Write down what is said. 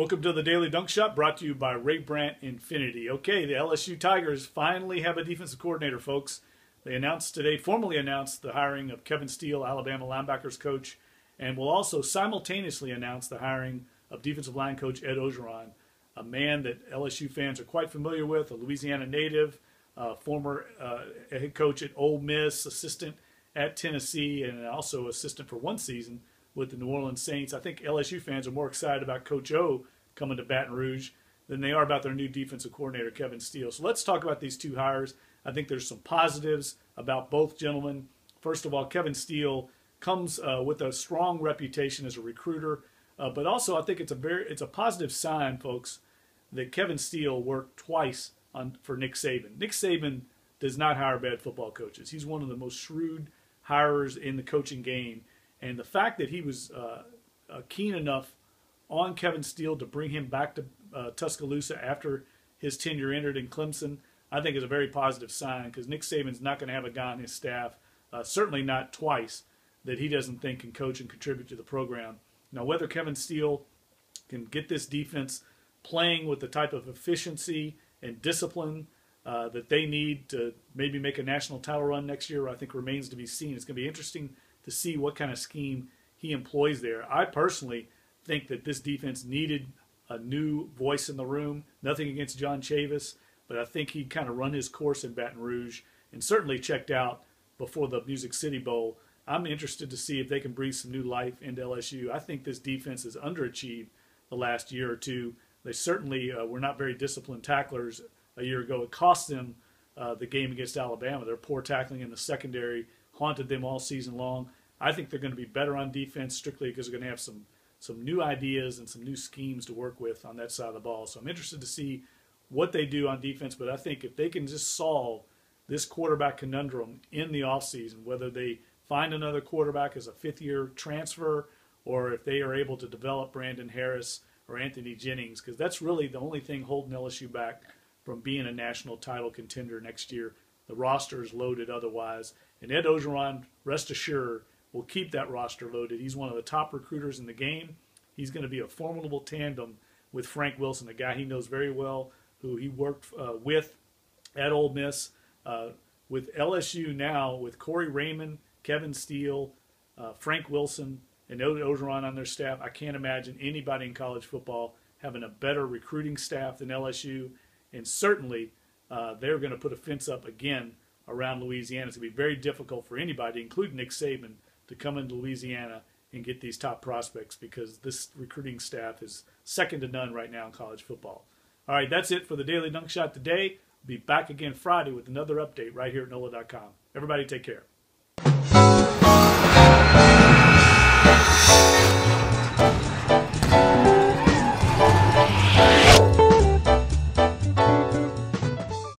Welcome to the Daily Dunc Shot, brought to you by Ray Brandt Infinity. Okay, the LSU Tigers finally have a defensive coordinator, folks. They announced today, formally announced the hiring of Kevin Steele, Alabama linebackers coach, and will also simultaneously announce the hiring of defensive line coach Ed Orgeron, a man that LSU fans are quite familiar with, a Louisiana native, former head coach at Ole Miss, assistant at Tennessee, and also assistant for one season with the New Orleans Saints. I think LSU fans are more excited about Coach O coming to Baton Rouge than they are about their new defensive coordinator, Kevin Steele. So let's talk about these two hires. I think there's some positives about both gentlemen. First of all, Kevin Steele comes with a strong reputation as a recruiter, but also I think it's a positive sign, folks, that Kevin Steele worked twice for Nick Saban. Nick Saban does not hire bad football coaches. He's one of the most shrewd hirers in the coaching game. And the fact that he was keen enough on Kevin Steele to bring him back to Tuscaloosa after his tenure ended in Clemson, I think is a very positive sign, because Nick Saban's not going to have a guy on his staff, certainly not twice, that he doesn't think can coach and contribute to the program. Now, whether Kevin Steele can get this defense playing with the type of efficiency and discipline that they need to maybe make a national title run next year, I think remains to be seen. It's going to be interesting to see what kind of scheme he employs there. I personally think that this defense needed a new voice in the room. Nothing against John Chavis, but I think he'd kind of run his course in Baton Rouge and certainly checked out before the Music City Bowl. I'm interested to see if they can breathe some new life into LSU. I think this defense has underachieved the last year or two. They certainly were not very disciplined tacklers a year ago. It cost them the game against Alabama. Their poor tackling in the secondary haunted them all season long. I think they're going to be better on defense strictly because they're going to have some new ideas and some new schemes to work with on that side of the ball. So I'm interested to see what they do on defense, but I think if they can just solve this quarterback conundrum in the offseason, whether they find another quarterback as a fifth-year transfer or if they are able to develop Brandon Harris or Anthony Jennings, because that's really the only thing holding LSU back from being a national title contender next year. The roster is loaded otherwise. And Ed Orgeron, rest assured, will keep that roster loaded. He's one of the top recruiters in the game. He's going to be a formidable tandem with Frank Wilson, a guy he knows very well, who he worked with at Ole Miss. With LSU now, with Corey Raymond, Kevin Steele, Frank Wilson, and Ed Orgeron on their staff, I can't imagine anybody in college football having a better recruiting staff than LSU. And certainly they're going to put a fence up again around Louisiana. It's going to be very difficult for anybody, including Nick Saban, to come into Louisiana and get these top prospects, because this recruiting staff is second to none right now in college football. All right, that's it for the Daily Dunc Shot today. We'll be back again Friday with another update right here at NOLA.com. Everybody take care.